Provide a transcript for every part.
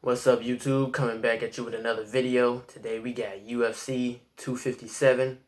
What's up, YouTube? Coming back at you with another video. Today we got UFC 257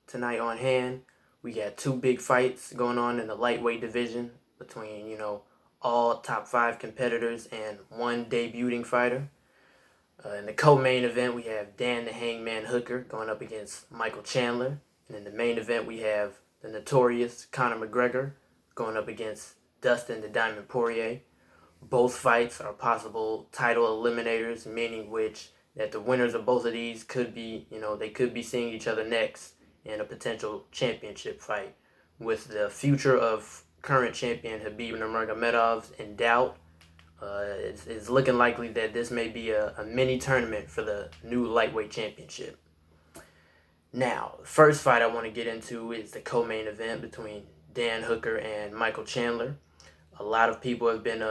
tonight on hand. We got two big fights going on in the lightweight division between, all top 5 competitors and one debuting fighter. In the co-main event, we have Dan the Hangman Hooker going up against Michael Chandler. And in the main event, we have the notorious Conor McGregor going up against Dustin the Diamond Poirier. Both fights are possible title eliminators, meaning which that the winners of both of these could be, they could be seeing each other next in a potential championship fight. With the future of current champion Khabib Nurmagomedov in doubt, it's looking likely that this may be a mini tournament for the new lightweight championship. Now, the first fight I want to get into is the co-main event between Dan Hooker and Michael Chandler. A lot of people have been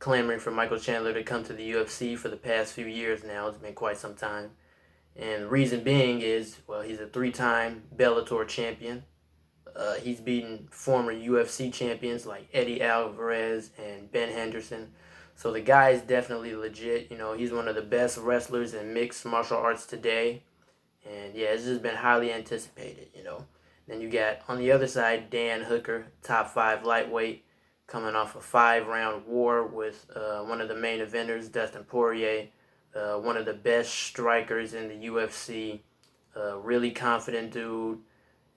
clamoring for Michael Chandler to come to the UFC for the past few years now. It's been quite some time. And the reason being is, well, he's a 3-time Bellator champion. He's beaten former UFC champions like Eddie Alvarez and Ben Henderson. So the guy is definitely legit. He's one of the best wrestlers in mixed martial arts today. And yeah, it's just been highly anticipated. Then you got, on the other side, Dan Hooker, top 5 lightweight, coming off a 5-round war with one of the main eventers, Dustin Poirier, one of the best strikers in the UFC, really confident dude.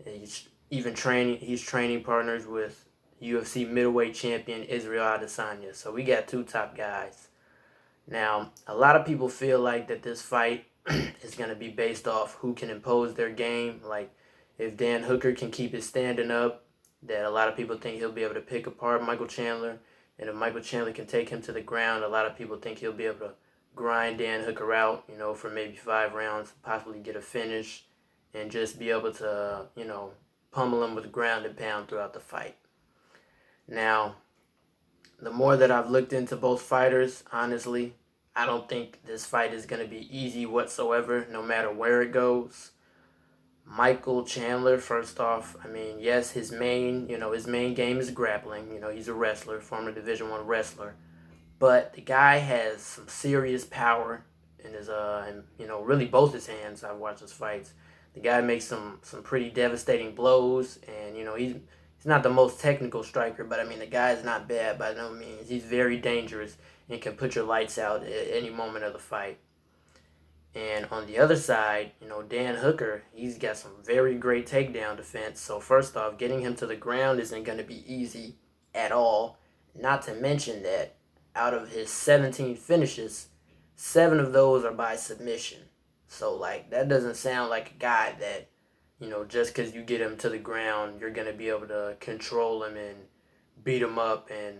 He's training partners with UFC middleweight champion Israel Adesanya. So we got 2 top guys. Now, a lot of people feel like that this fight is going to be based off who can impose their game. Like, if Dan Hooker can keep his standing up, that a lot of people think he'll be able to pick apart Michael Chandler. And if Michael Chandler can take him to the ground, a lot of people think he'll be able to grind Dan Hooker out, for maybe 5 rounds, possibly get a finish, and just be able to, pummel him with ground and pound throughout the fight. Now, the more that I've looked into both fighters, honestly, I don't think this fight is going to be easy whatsoever, no matter where it goes. Michael Chandler, first off, yes, his main game is grappling. He's a wrestler, former Division I wrestler. But the guy has some serious power in his, really both his hands. I've watched his fights. The guy makes some pretty devastating blows, and, he's not the most technical striker, but, the guy's not bad by no means. He's very dangerous and can put your lights out at any moment of the fight. And on the other side, Dan Hooker, he's got some very great takedown defense. So first off, getting him to the ground isn't going to be easy at all. Not to mention that out of his 17 finishes, 7 of those are by submission. So, that doesn't sound like a guy that, just because you get him to the ground, you're going to be able to control him and beat him up and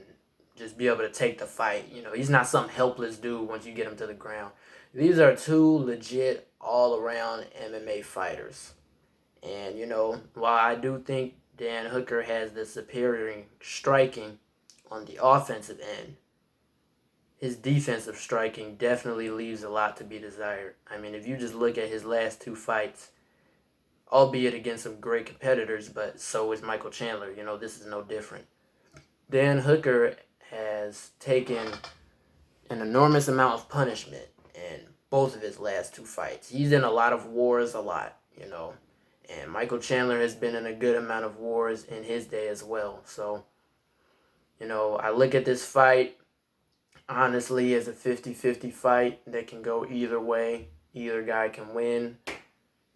just be able to take the fight. He's not some helpless dude once you get him to the ground. These are 2 legit all-around MMA fighters. And, while I do think Dan Hooker has the superior striking on the offensive end, his defensive striking definitely leaves a lot to be desired. If you just look at his last 2 fights, albeit against some great competitors, but so is Michael Chandler. This is no different. Dan Hooker has taken an enormous amount of punishment in both of his last 2 fights. He's in a lot of wars a lot, and Michael Chandler has been in a good amount of wars in his day as well. So, I look at this fight, honestly, as a 50-50 fight that can go either way. Either guy can win.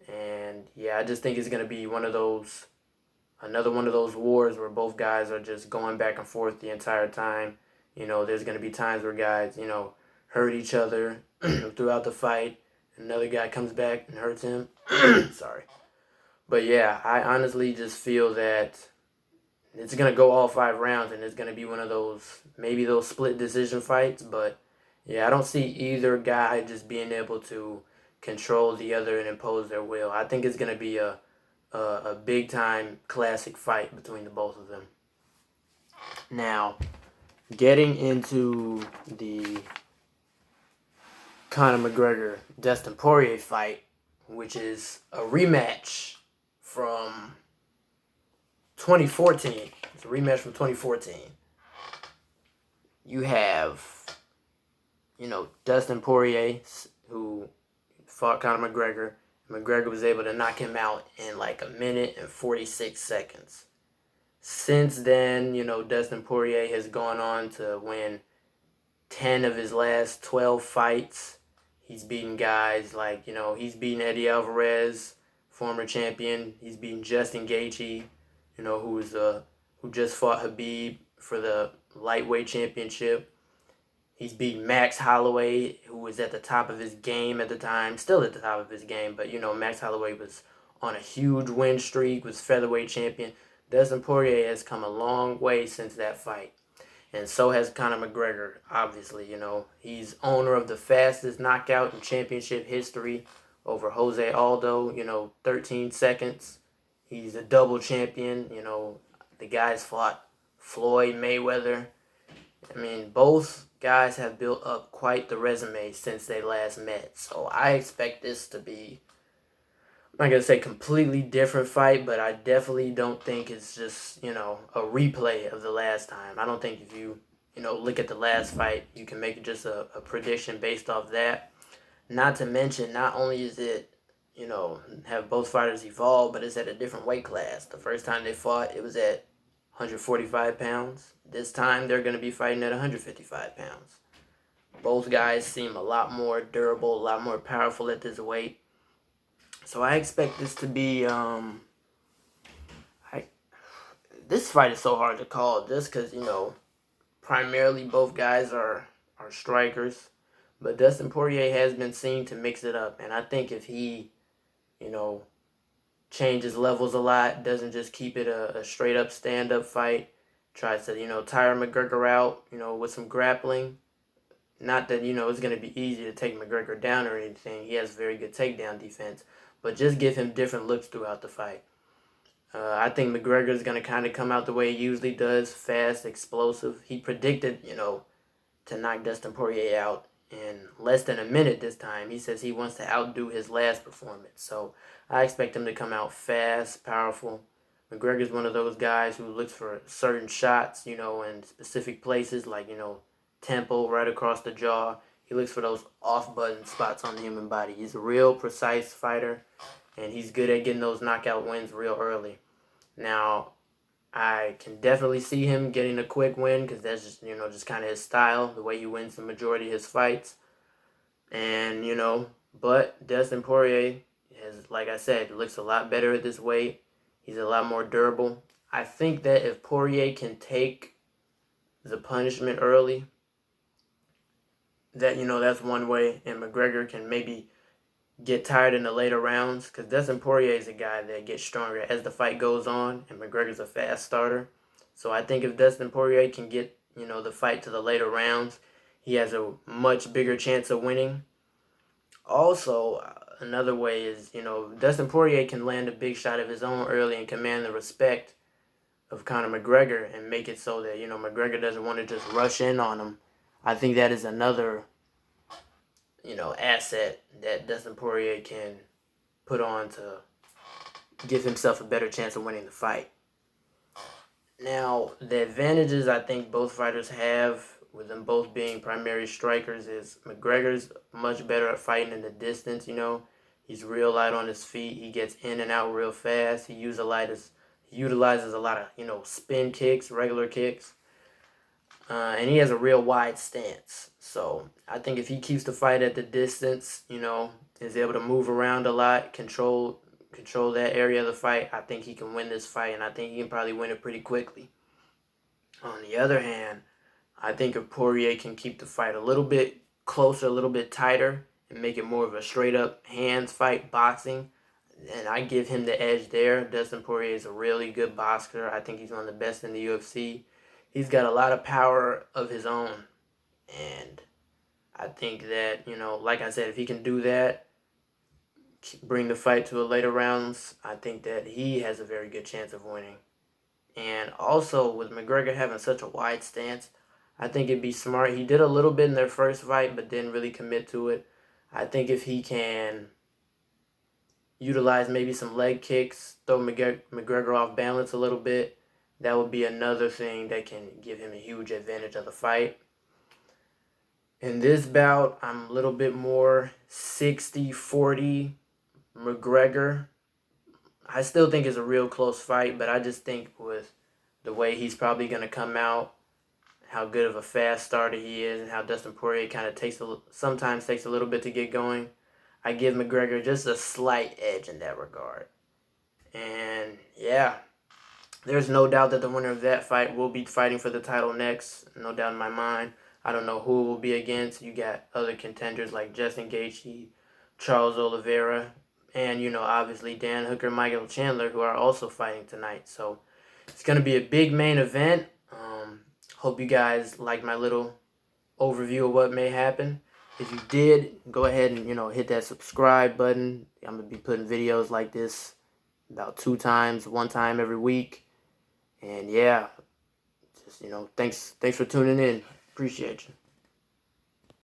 And, yeah, I just think it's going to be another one of those wars where both guys are just going back and forth the entire time. There's going to be times where guys, hurt each other throughout the fight. Another guy comes back and hurts him. Sorry. But yeah, I honestly just feel that it's going to go all 5 rounds, and it's going to be one of those, maybe those split decision fights. But yeah, I don't see either guy just being able to control the other and impose their will. I think it's going to be a big-time classic fight between the both of them. Now, getting into the Conor McGregor Dustin Poirier fight, which is a rematch from 2014. It's a rematch from 2014. You have Dustin Poirier, who fought Conor McGregor. McGregor was able to knock him out in like a minute and 46 seconds. Since then, Dustin Poirier has gone on to win 10 of his last 12 fights. He's beaten guys like, he's beaten Eddie Alvarez, former champion. He's beaten Justin Gaethje, who just fought Khabib for the lightweight championship. He's beaten Max Holloway, who was at the top of his game at the time, still at the top of his game, but Max Holloway was on a huge win streak, was featherweight champion. Dustin Poirier has come a long way since that fight. And so has Conor McGregor, obviously. He's owner of the fastest knockout in championship history over Jose Aldo, 13 seconds. He's a double champion. The guys fought Floyd Mayweather. I mean, both guys have built up quite the resume since they last met. So I expect this to be, I'm not going to say completely different fight, but I definitely don't think it's just, a replay of the last time. I don't think if you, look at the last fight, you can make just a prediction based off that. Not to mention, not only is it, have both fighters evolved, but it's at a different weight class. The first time they fought, it was at 145 pounds. This time, they're going to be fighting at 155 pounds. Both guys seem a lot more durable, a lot more powerful at this weight. So I expect this to be, this fight is so hard to call just because, primarily both guys are strikers. But Dustin Poirier has been seen to mix it up. And I think if he, changes levels a lot, doesn't just keep it a straight up stand up fight, tries to, tire McGregor out, with some grappling. Not that, it's going to be easy to take McGregor down or anything. He has very good takedown defense. But just give him different looks throughout the fight. I think McGregor is going to kind of come out the way he usually does, fast, explosive. He predicted, to knock Dustin Poirier out in less than a minute this time. He says he wants to outdo his last performance. So I expect him to come out fast, powerful. McGregor's one of those guys who looks for certain shots, in specific places like, temple, right across the jaw. He looks for those off-button spots on the human body. He's a real precise fighter, and he's good at getting those knockout wins real early. Now, I can definitely see him getting a quick win because that's just, just kind of his style, the way he wins the majority of his fights. And, but Dustin Poirier, like I said, looks a lot better at this weight. He's a lot more durable. I think that if Poirier can take the punishment early, that, that's one way, and McGregor can maybe get tired in the later rounds, because Dustin Poirier is a guy that gets stronger as the fight goes on, and McGregor's a fast starter. So I think if Dustin Poirier can get, the fight to the later rounds, he has a much bigger chance of winning. Also, another way is, Dustin Poirier can land a big shot of his own early and command the respect of Conor McGregor and make it so that, McGregor doesn't want to just rush in on him. I think that is another, asset that Dustin Poirier can put on to give himself a better chance of winning the fight. Now, the advantages I think both fighters have, with them both being primary strikers, is McGregor's much better at fighting in the distance, He's real light on his feet. He gets in and out real fast. He utilizes a lot of, spin kicks, regular kicks. And he has a real wide stance. So I think if he keeps the fight at the distance, is able to move around a lot, control that area of the fight, I think he can win this fight, and I think he can probably win it pretty quickly. On the other hand, I think if Poirier can keep the fight a little bit closer, a little bit tighter, and make it more of a straight-up hands fight, boxing, and I give him the edge there. Dustin Poirier is a really good boxer. I think he's one of the best in the UFC. He's got a lot of power of his own, and I think that, like I said, if he can do that, bring the fight to the later rounds, I think that he has a very good chance of winning. And also, with McGregor having such a wide stance, I think it'd be smart. He did a little bit in their first fight, but didn't really commit to it. I think if he can utilize maybe some leg kicks, throw McGregor off balance a little bit, that would be another thing that can give him a huge advantage of the fight. In this bout, I'm a little bit more 60-40 McGregor. I still think it's a real close fight, but I just think with the way he's probably going to come out, how good of a fast starter he is, and how Dustin Poirier kind of sometimes takes a little bit to get going, I give McGregor just a slight edge in that regard. And yeah, there's no doubt that the winner of that fight will be fighting for the title next. No doubt in my mind. I don't know who it will be against. You got other contenders like Justin Gaethje, Charles Oliveira, and, obviously Dan Hooker, Michael Chandler, who are also fighting tonight. So it's going to be a big main event. Hope you guys like my little overview of what may happen. If you did, go ahead and, hit that subscribe button. I'm going to be putting videos like this about 1 time every week. And yeah, just, thanks for tuning in. Appreciate you.